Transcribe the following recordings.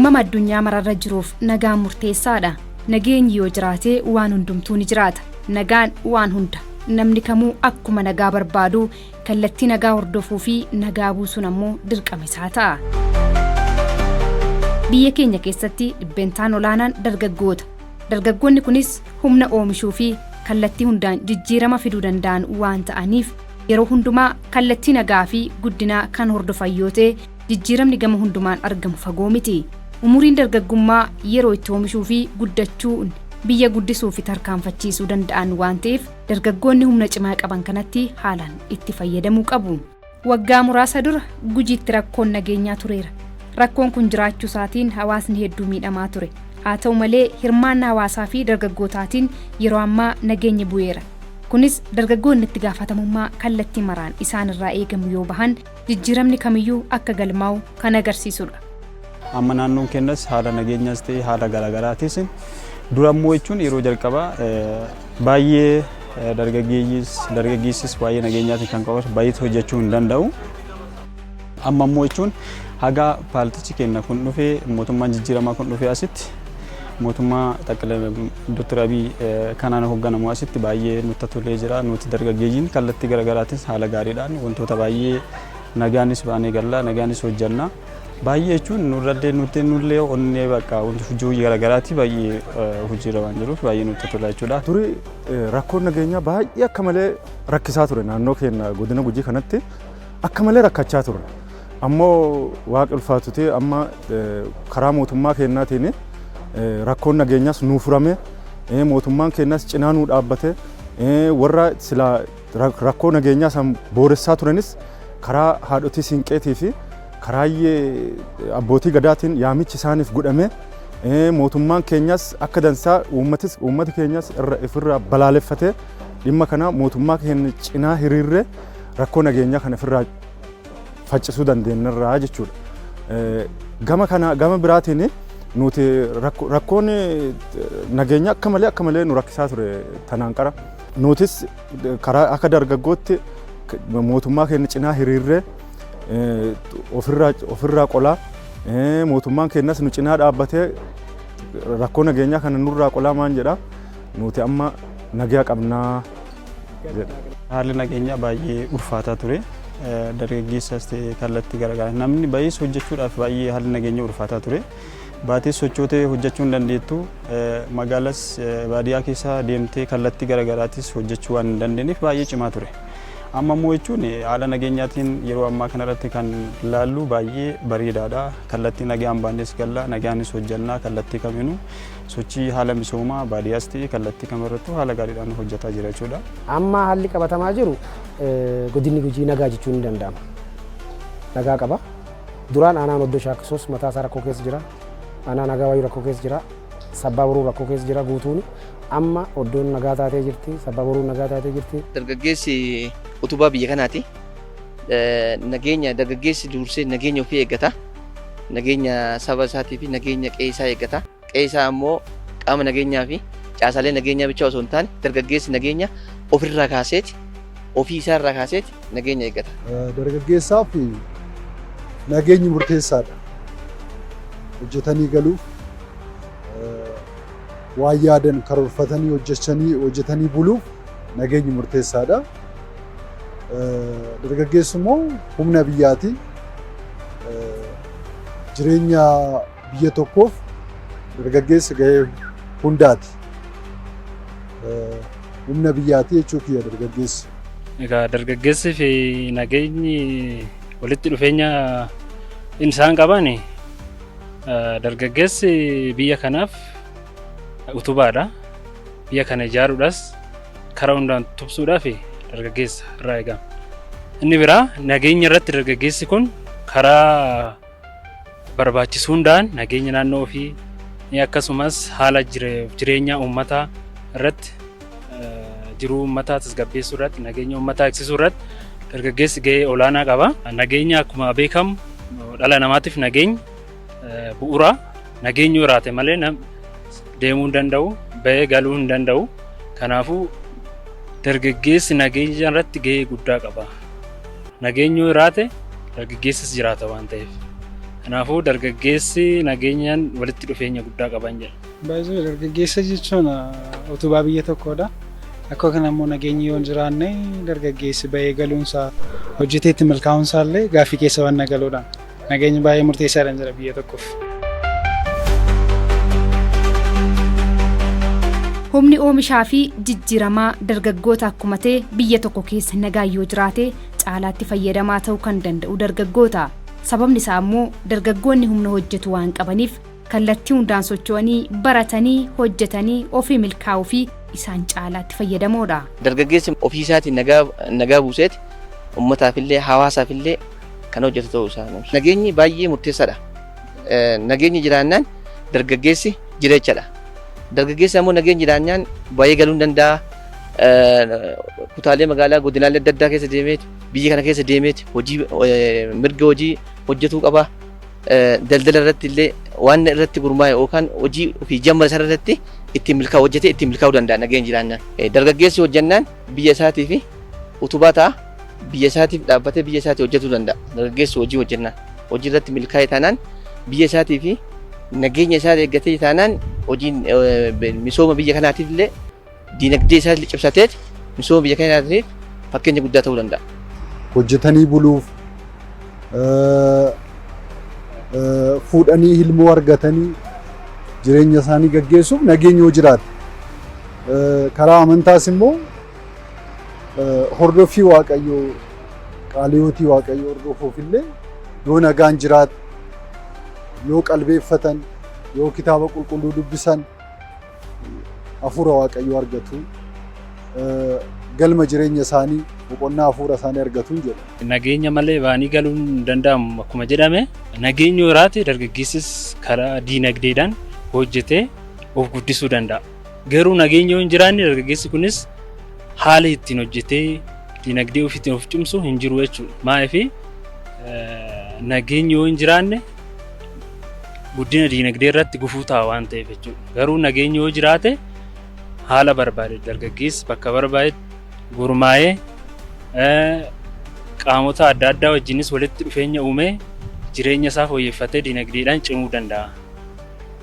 uumama addunyaa mararra jiruuf nagaan murteessaadha. Nageenyi yoo jiraate waan hundumtuu ni jiraata. Nagaan waan hunda. Namni kamuu akkuma nagaa barbaadu kallattii nagaa hordofuu fi nagaa buusuun ammoo dirqama isaa ta'a. Biyya keenya keessatti dhibbeentaan olaanaan dargaggoota. Dargaggoonni kunis humna oomishuu fi kallattii hundaan jijjiirama fiduu danda'an waan ta'aniif yeroo hundumaa kallattii nagaa fi guddinaa kan hordofan yoo ta'e jijjiiramni gama hundumaan argamu fagoo miti. Umuriin dargaggummaa yeroo itti oomishuu fi guddachuu biyya guddisuu fi tarkaanfachiisuu danda'an waan ta'eef dargaggoonni humna cimaa qaban kanatti haalaan itti fayyadamuu qabu. Waggaa muraasa dura Gujiitti rakkoon nageenyaa tureera. Rakkoon kun jiraachuu isaatiin hawaasni hedduu miidhamaa ture. Haa ta'u malee hirmaannaa hawaasaa fi dargaggootaatiin yeroo ammaa nageenyi bu'eera. Kunis dargaggoonni itti gaafatamummaa kallattii maraan isaan irraa eegamu yoo bahan jijjiiramni kamiyyuu akka galmaa'u kan agarsiisudha. Amma naannoon keenyas haala nageenyaas ta'e haala garaagaraatis durammoo jechuun yeroo jalqabaa baay'ee dargaggeessis baay'ee nageenyaatiin kan qabatu baay'ee hojjechuu hin danda'u. Amma immoo jechuun haga paaltichi keenya kun dhufee mootummaan jijjiiramaa kun dhufee asitti mootummaa Xaqilee Dr. Abiy kanaan hoogganamu asitti baay'ee nutti tolee jira. Nuti dargaggeeyyiin kallattii garaagaraatiin haala gaariidhaan wantoota baay'ee nagaanis baanee galla nagaanis hojjanna. Baay'ee jechuun nullee onnee bakka hojii garaagaraatti baay'ee hojiirra waan jiruuf baay'ee nutti tola jechuudha. Turi rakkoon nageenyaa baay'ee akka malee rakkisaa ture naannoo keenya godina Gujii kanatti akka malee rakkachaa ture. Ammoo waaqa ulfaatutee amma karaa mootummaa keenyaatiin rakkoon nageenyaas nuu furame mootummaan keenyaas cinaa nuu dhaabbate warra sila rakkoo nageenyaa san booressaa turanis karaa haadhotii siinqeetii fi karaa abbootii gadaatiin yaamichi isaaniif godhame mootummaan keenyaas akka dansaa uummati keenyaas irra balaaleffate dhimma kana mootummaa keenya cinaa hiriirre rakkoo nageenyaa kana ofirraa faccisuu dandeenyarraa jechuudha. Gama biraatiin nuti rakkoon nageenya akka malee nu rakkisaa ture tanaan qara. Nutis karaa akka dargaggootti mootummaa keenya cinaa hiriirre ofirraa qolaa mootummaan keenyas nu cinaa dhaabbatee rakkoo nageenyaa kana nurraa qolaa maan jedha. Nuti amma nagaa qabnaa jedha. Haalli nageenyaa baay'ee ulfaataa ture. Dargaggeessas ta'e kallattii garaagaraa namni baay'ee hojjechuudhaaf baay'ee haalli nageenya ulfaataa ture. Baatee sochootee hojjechuu hin dandeettu. Magaalas baadiyyaa keessa deemtee kallattii garaagaraattis hojjechuu waan hin dandeenyeef baay'ee cimaa ture. Amma immoo jechuun haala nageenyaatiin yeroo ammaa kanarratti kan ilaallu baay'ee bareedaadha. Kallattii nagaan baannes galla nagaanis hojjannaa kallattii kamiinuu sochii haala misoomaa baadiyyaas ta'e kallattii kamirrattuu haala gaariidhaan hojjetaa jira jechuudha. Amma haalli qabatamaa jiru godinni Gujii nagaa jechuun ni danda'ama. Nagaa qaba. Duraan aanaan Oddoo Shaakkisoos mataa isaa rakkoo keessa jira. Aanaan nagaa wayii rakkoo keessa jira. Sabbaa Boruu rakkoo keessa jira guutuun. Amma Oddoon nagaa taatee jirti. Sabbaa Boruu nagaa taatee jirti. Dargaggeessi utubaa biyya kanaati. Nageenya dargaggeessi dursee nageenya ofii eeggata. Nageenya saba isaatii fi nageenya qe'ee isaa eeggata. Qe'ee isaa ammoo qaama nageenyaa fi caasaalee nageenyaa bicha osoo hin taane dargaggeessi nageenya ofirraa kaaseeti ofii isaa irraa kaaseeti nageenya eeggata. Dargaggeessaaf nageenyi murteessaadha. Hojjetanii galuuf waan yaadan karoorfatanii hojjetanii buluuf nageenyi murteessaadha. Dargaggeessi immoo humna biyyaati. Jireenya biyya tokkoof dargaggeessi gahee hundaati. Humna biyyaati jechuudha dargaggeessi. Egaa dargaggeessii fi nageenyi walitti dhufeenya isaan qaban dargaggeessi biyya kanaaf utubaadha. Biyya kana ijaaruudhaas karaa hundaan tubsuudhaaf dargaggeessa irraa eegama. Inni biraa nageenya irratti dargaggeessi kun karaa barbaachisuu hundaan nageenya naannoo ofii akkasumas haala jireenya uummataa irratti jiruu uummataa tasgabbeessuu irratti nageenya uummataa eegsisuu irratti dargaggeessi gahee olaanaa qaba. Nageenya akkuma beekamu dhala namaatiif nageenya bu'uura. Nageenyi yoo jiraate malee deemuu hin danda'u, bahee galuu hin danda'u. Kanaafuu dargaggeessi nageenya irratti gahee guddaa qaba. Nageenyi yoo jiraate dargaggeessis jiraata waan ta'eef. Kanaafuu dargaggeessi nageenyaan walitti dhufeenya guddaa qaban jedha. Baay'ee dargaggeessa jechuun utubaa biyya tokkoodha. Akka kanammoo nageenyi yoo hin jiraanne dargaggeessi bahee galuunsaa hojjeteetti milkaa'uunsaa illee gaaffii keessa waan nagaluudha. Nageenyi baay'ee murteessaadha jira biyya tokkoof. Humni oomishaa fi jijjiiramaa dargaggoota akkuma ta'e biyya tokko keessa nagaa yoo jiraate caalaatti fayyadamaa ta'uu kan danda'u dargaggoota. Sababni isaa immoo dargaggoonni humna hojjetu waan qabaniif kallattii hundaan socho'anii baratanii hojjetanii ofii milkaa'uu fi isaan caalaatti fayyadamoodha. Dargaggeessi ofii isaatiin nagaa buuseeti uummataafillee hawaasaafillee kan hojjetu ta'uu isaa. Nageenyi baay'ee murteessaadha. Nageenyi jiraannaan dargaggeessi jireechadha. Dargaggeessi ammoo nageenyi jiraannaan baay'ee galuu hin danda'a. Kutaalee magaalaa godinaalee adda addaa keessa deemeeti biyya kana keessa deemeeti hojii mirga hojii hojjetuu qaba. Daldala irratti illee waan irratti gurmaa'e yookaan hojii ofii jammala isaa irratti ittiin milkaa'u hojjetee ittiin milkaa'uu danda'a nageenyi jiraannaan. Dargaggeessi hojjennaan biyya isaatii fi utubaa ta'a. Biyya isaatiif dhaabbatee biyya isaatii hojjetuu danda'a. Dargaggeessi hojii hojjennaan hojii irratti milkaa'e taanaan biyya isaatii fi nageenya isaa eeggatee taanaan hojiin misooma biyya kanaatiif illee diinagdee isaa cimsatee misooma biyya kanaatiif fakkeenya guddaa ta'uu danda'a. Hojjetanii buluuf fuudhanii ilmoo argatanii jireenya isaanii gaggeessuuf nageenya yoo jiraate. Karaa amantaas immoo hordoffii waaqayyoo qaaliyootii waaqayyoo hordofuuf illee yoo nagaan jiraate yoo qalbeeffatan yoo kitaaba qulqulluu dubbisan hafuura waaqayyoo argatu galma jireenya isaanii boqonnaa hafuura isaanii argatu jedha. Nageenya malee baanii galuun hin danda'amu akkuma jedhame nageenyi yoo jiraate dargaggeessis karaa diinagdeedhaan hojjetee of guddisuu danda'a. Garuu nageenyi yoo hin jiraanne dargaggeessi kunis haala ittiin hojjetee diinagdee ofiitiin of cimsu hin jiru jechuudha. Maaliif nageenyi yoo hin jiraanne guddina diinagdee irratti gufuu ta'a waan ta'eef jechuudha. Garuu nageenyi yoo jiraate haala barbaade dargaggeessi bakka barbaade gurmaa'ee qaamota adda addaa wajjinis walitti dhufeenya uumee jireenya isaa fooyyeffatee diinagdeedhaan cimuu danda'a.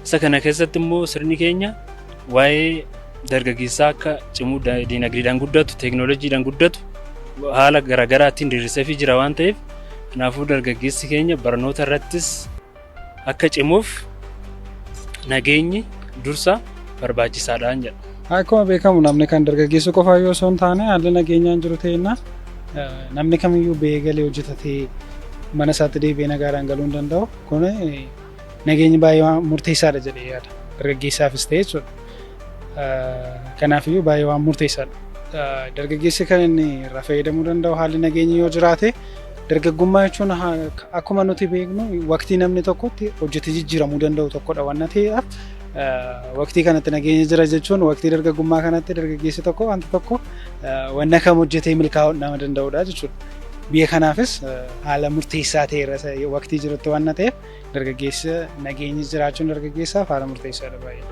Isa kana keessatti immoo sirni keenya waa'ee dargaggeessaa akka cimuu diinagdeedhaan guddatu teekinooloojiidhaan guddatu haala garaagaraatiin diriirseefii jira waan ta'eef kanaafuu dargaggeessi keenya barnoota irrattis akka cimuuf nageenyi dursa barbaachisaadhaan jedha. Akkuma beekamu namni kan dargaggeessu qofaa yoo osoo hin taane haalli nageenyaan jiru ta'enna namni kamiyyuu bahee galee hojjetatee mana isaatti deebi'ee nagaadhaan galuu hin danda'u. Kun nageenyi baay'ee murteessaadha jedhee yaada. Dargaggeessaafis ta'e jechuudha. Kanaafiyyuu baay'ee waan murteessaadha. Dargaggeessi kan inni irraa fayyadamuu danda'u haalli nageenyi yoo jiraate dargaggummaa jechuun akkuma nuti beeknu waqtii namni tokkotti hojjetee jijjiiramuu danda'u tokkodha waan ta'eef waqtii kanatti nageenya jira jechuun waqtii dargaggummaa kanatti dargaggeessi tokko wanta tokko wanna kam hojjetee milkaa'uu nama danda'udha jechuudha. Biyya kanaafis haala murteessaa ta'e waqtii jirutti waan ta'eef dargaggeessi nageenyi jiraachuun dargaggeessaaf haala murteessaadha baay'ee.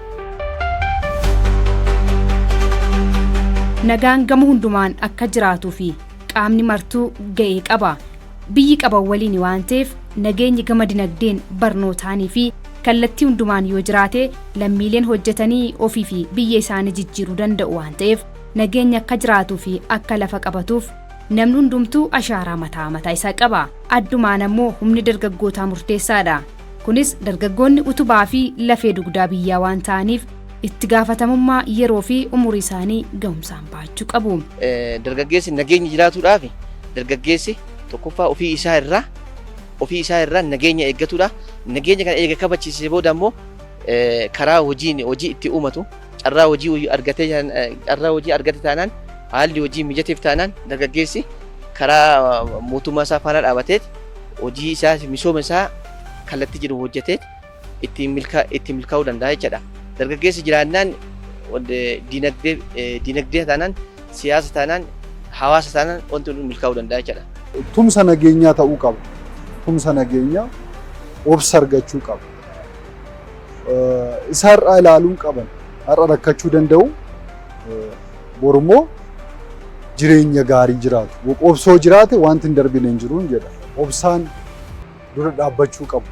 Nagaan gama hundumaan akka jiraatuu fi qaamni martuu ga'ee qaba. Biyyi qaban waliin waan ta'eef nageenyi gama dinagdeen barnootaanii fi kallattii hundumaan yoo jiraate lammiileen hojjetanii ofii fi biyya isaanii jijjiiruu danda'u waan ta'eef nageenya akka jiraatuu fi akka lafa qabatuuf namni hundumtuu ashaaraa mataa isaa qaba. Addumaan ammoo humni dargaggootaa murteessaadha. Kunis dargaggoonni utubaa fi lafee dugdaa biyyaa waan ta'aniif itti gaafatamummaa yeroo fi umurii isaanii ga'umsaan baachuu qabu. Dargaggeessi nageenyi jiraatuudhaaf dargaggeessi tokkoffaa ofii isaa irraa nageenya eeggatudha. Nageenya kana eega kabachiisee booda immoo karaa hojii itti uumatu carraa hojii argate taanaan haalli hojii mijateef taanaan dargaggeessi karaa mootummaa isaa faana dhaabatee hojii isaa misooma isaa kallattii jiru hojjetee ittiin milkaa'uu danda'a jechuudha. Dargaggeessi jiraannaan diinagdee taanaan siyaasa taanaan hawaasa taanaan wanti milkaa'uu danda'a jechuudha. Tumsa nageenyaa ta'uu qaba. Tumsa nageenyaa obsa argachuu qaba. Isa har'a ilaaluun qaban har'a rakkachuu danda'u borummoo jireenya gaarii jiraatu. Obsoo jiraate wanti hin darbine hin jiru jedha. Obsaan dura dhaabbachuu qabu.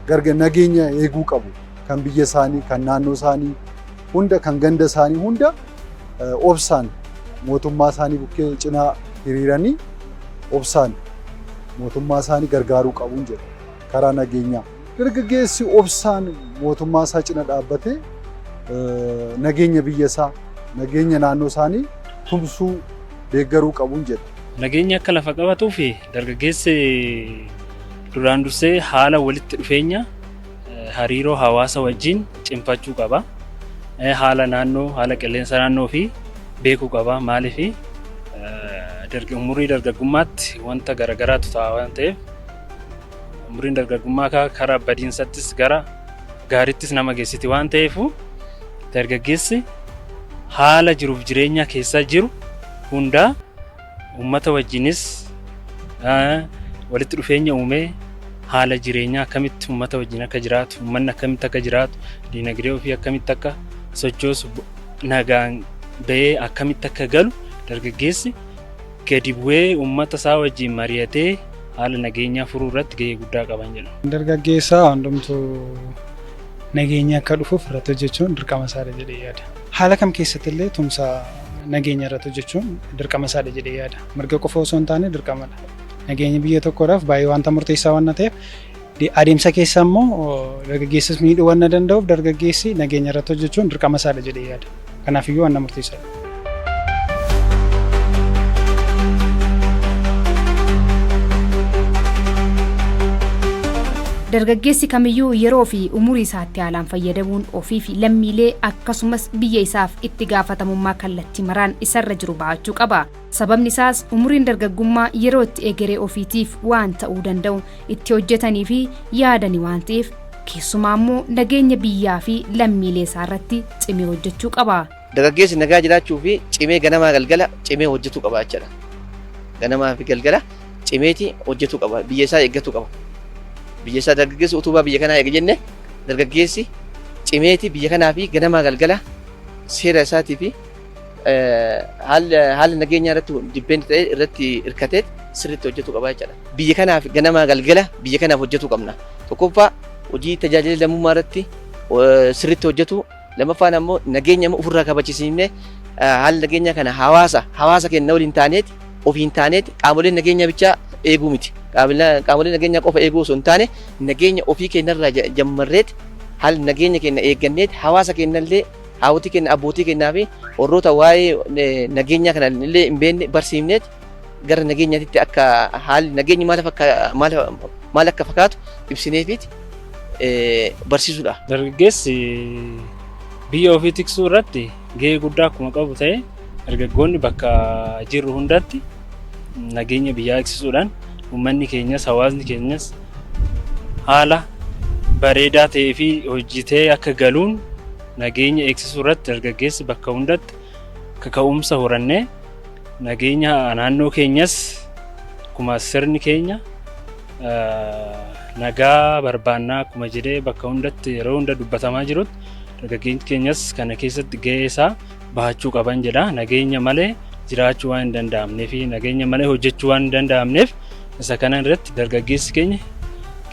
nageenya eeguu qabu. Kan biyya isaanii, kan naannoo isaanii hunda, kan ganda isaanii hunda obsaan mootummaa isaanii bukkee cinaa hiriiranii obsaan mootummaa isaanii gargaaruu qabuun jedha karaa nageenyaa. Dargaggeessi obsaan mootummaa isaa cina dhaabbatee nageenya biyya isaa, nageenya naannoo isaanii tumsuu deeggaruu qabuun jedha. Nageenya akka lafa qabatuu fi dargaggeessi duraan dursee haala walitti dhufeenya hariiroo hawaasa wajjin cimfachuu qaba. Haala naannoo, haala qilleensa naannoo fi beekuu qaba. Maaliif umurii dargaggummaatti wanta garagaraatu ta'a waan ta'eef umuriin dargaggummaa karaa badiinsattis gara gaariittis nama geessiti waan ta'eef dargaggeessi haala jiruuf jireenya keessa jiru hundaa uummata wajjinis walitti dhufeenya uumee haala jireenyaa akkamitti uummata wajjin akka jiraatu, uummanni akkamitti akka jiraatu, diinagdee ofii akkamitti akka sochoosu, nagaan bahee akkamitti akka galu dargaggeessi gadi bu'ee uummata isaa wajjin mari'atee haala nageenyaa furuu irratti gahee guddaa qaban jedhu. Dargaggeessaa hundumtuu nageenya akka dhufuuf irratti hojjechuun dirqama isaadha jedhee yaada. Haala kam keessatti illee tumsa nageenya irratti hojjechuun dirqama isaadha jedhee yaada. Mirga qofa osoo hin taane dirqamadha. Nageenya biyya tokkodhaaf baay'ee wanta murteessaa waan ta'eef adeemsa keessa immoo dargaggeessis miidhuu waan danda'uuf dargaggeessi nageenya irratti hojjechuun dirqama isaadha jedhee yaada. Kanaafiyyuu waan murteessaadha. Dargaggeessi kamiyyuu yeroo fi umurii isaatti haalaan fayyadamuun ofii fi lammiilee akkasumas biyya isaaf itti gaafatamummaa kallattii maraan isarra jiru bahachuu qaba. Sababni isaas umuriin dargaggummaa yeroo itti egeree ofiitiif waan ta'uu danda'u itti hojjetanii fi yaadanii waan ta'eef keessumaa immoo nageenya biyyaa fi lammiilee isaa irratti cimee hojjechuu qaba. Dargaggeessi nagaa jiraachuu fi cimee ganamaa galgala cimee hojjetuu qaba jechuudha. Ganamaa fi galgala cimeeti hojjetuu qaba. Biyya isaa eeggatu qaba. Biyya isaa dargaggeessi utubaa biyya kanaa eega jenne dargaggeessi cimeeti biyya kanaa fi ganamaa galgala seera isaatii fi haala nageenyaa irratti dibbeenti ta'e irratti hirkatee sirriitti hojjetuu qaba jechuudha. Biyya kanaaf ganamaa galgala biyya kanaaf hojjetuu qabna. Tokkoffaa hojii tajaajila lammummaa irratti sirriitti hojjetu. Lammaffaan ammoo nageenya ofirraa kabachiisnee haala nageenyaa kana hawaasa keenya waliin taaneeti ofiin taaneeti qaamoleen nageenya bichaa eeguu miti. Qaamoleen nageenya qofa eeguu osoo hin taane nageenya ofii keenyarraa jammarreeti haala nageenya keenya eegganneeti hawaasa keenyallee haawwatii keenya abbootii keenyaa fi warroota waa'ee nageenyaa kana illee hin beekne barsiifneeti gara nageenyaatti akka haalli nageenyi maal akka fakkaatu ibsineefiiti barsiisuudha. Dargaggeessi biyya ofii tiksuu irratti gahee guddaa akkuma qabu ta'e dargaggoonni bakka jirru hundatti nageenya biyyaa eegsisuudhaan uummanni keenyas hawaasni keenyas haala bareedaa ta'ee fi hojjetee akka galuun nageenya eegsisuu irratti dargaggeessi bakka hundatti kaka'umsa horannee nageenya naannoo keenyas akkuma sirni keenya nagaa barbaannaa akkuma jedhee bakka hundatti yeroo hunda dubbatamaa jirutti dargaggeessi keenyas kana keessatti gahee isaa bahachuu qaban jedha. Nageenya malee jiraachuu waan hin danda'amneef fi nageenya malee hojjechuu waan hin danda'amneef isa kana irratti dargaggeessi keenya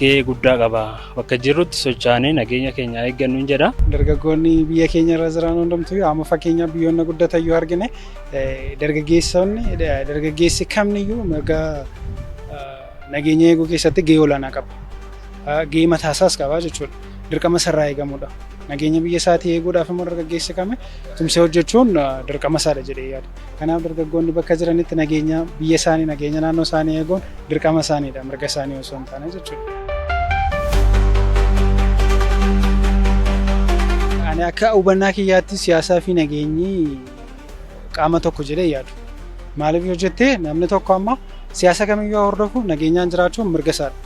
gahee guddaa qaba. Bakka jirrutti socho'anii nageenya keenya eeggannu jedha. Dargaggoonni biyya keenya irra jiran hundumtuu amma fakkeenya biyyoonni guddatan yoo argine dargaggeessi kamiyyuu mirga nageenya eeguu keessatti gahee olaanaa qaba. Gahee mataasaas qaba jechuudha. Dirqama sarraa eegamudha. Nageenya biyya isaatii eeguudhaaf immoo dargaggeessi kame tumsee hojjechuun dirqama isaadha jedhee yaada. Kanaaf dargaggoonni bakka jiranitti nageenya biyya isaanii nageenya naannoo isaanii eeguun dirqama isaaniidha mirga isaanii osoo hin taane jechuudha. Ani akka hubannaa kiyyaatti siyaasaa fi nageenyi qaama tokko jedhee yaadu. Maaliif yoo jettee namni tokko amma siyaasa kamiyyuu hordofu nageenyaan jiraachuun mirga isaadha.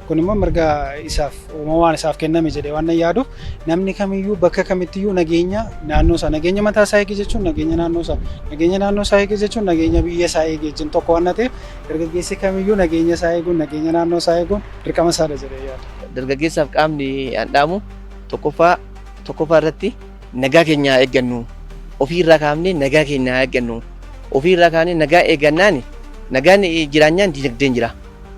Kun immoo mirga isaaf uumamaan isaaf kenname jedhee waan yaaduuf namni kamiyyuu bakka kamittiyyuu nageenya naannoo isaa nageenya mataa isaa eege jechuun nageenya naannoo isaa eege jechuun nageenya biyya isaa eege jechuun tokko waan ta'eef dargaggeessi kamiyyuu nageenya isaa eeguun nageenya naannoo isaa eeguun dirqama isaadha jedhee yaada. Dargaggeessaaf qaamni handhaamu tokkoffaa irratti nagaa keenya eeggannu ofiirraa kaafnee nagaa keenya eeggannu ofiirraa kaafnee nagaa eeggannaan nagaan jiraanyaan dinagdeen jira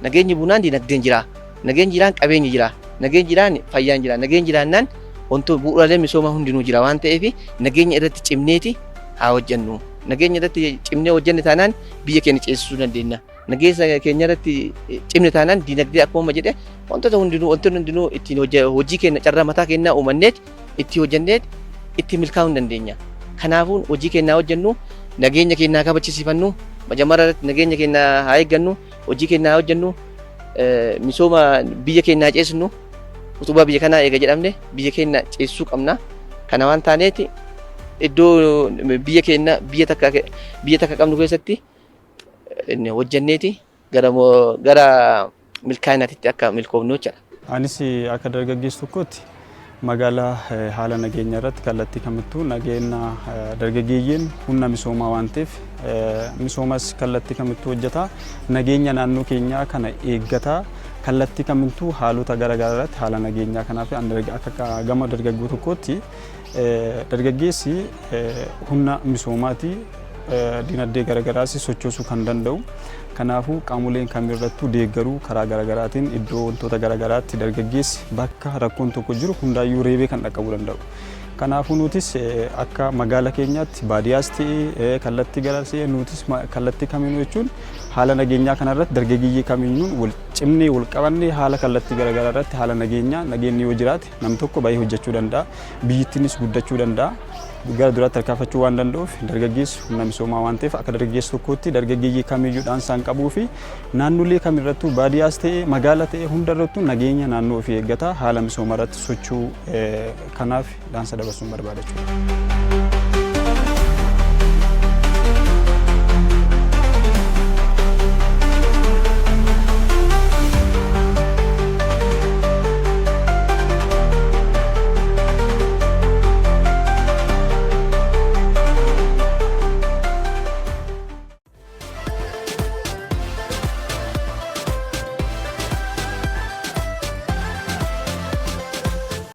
nageenyi bunaan dinagdeen jira. Nageenyi jiraan qabeenyi jira. Nageenyi jiraan fayyaan jira. Nageenyi jiraannaan wantoota bu'uuraalee misoomaa hundinuu jira waan ta'eef nageenya irratti cimneeti haa hojjennu. Nageenya irratti cimnee hojjenne taanaan biyya keenya ceesisuu dandeenya. Nageenya keenya irratti cimne taanaan diinagdee akkuma jedhe wantoota hundinuu ittiin hojii keenya carraa mataa keenyaa uumanneet itti hojjenneet itti milkaa'uu dandeenya. Kanaafuu hojii keenyaa hojjennu nageenya keenyaa kabachiisifannu majamara irratti nageenya keenyaa haa eeggannu hojii keenyaa haa hojjennu misooma biyya keenyaa ceesisnu utubaa biyya kanaa eega jedhamne biyya keenya ceesisuu qabna. Kana waan taaneeti iddoo biyya keenya biyya takka qabnu keessatti hojjenneeti gara milkaa'inaatti akka milkoofnu jechuudha. Anis akka dargaggeessu tokkotti magaalaa haala nageenya irratti kallattii kamittuu nageenya dargaggeeyyiin humna misoomaa waan ta'eef misoomas kallattii kamittuu hojjeta nageenya naannoo keenyaa kana eeggata kallattii kamittuu haalota garaagaraa irratti haala nageenyaa kanaaf akka gama dargaggoo tokkotti dargaggeessi humna misoomaati dinagdee garaagaraas sochoosuu kan danda'u. Kanaafuu qaamoleen kamirrattuu deeggaruu karaa garaagaraatiin iddoo wantoota garaagaraatti dargaggeessi bakka rakkoon tokko jiru hundaayyuu reebee kan dhaqqabuu danda'u. Kanaafuu nutis akka magaala keenyaatti baadiyyaas ta'ee kallattii garaasee nutis kallattii kamiinuu jechuun haala nageenyaa kanarratti dargaggeeyyii kamiinuun wal cimnee wal qabannee haala kallattii garaagaraa irratti haala nageenyi yoo jiraate nam tokko baay'ee hojjechuu danda'a biyyittiinis guddachuu danda'a. Gara duraatti harkaafachuu waan danda'uuf dargaggeessi humna misoomaa waan ta'eef akka dargaggeessu tokkotti dargaggeeyyii kamiyyuudhaan isaan qabuu fi naannolee kamirrattuu baadiyyaas ta'ee magaala ta'ee hundarrattuu nageenya naannoo ofii eeggata haala misoomaa irratti socho'uu kanaaf dhaamsa dabarsuun barbaada jechuudha.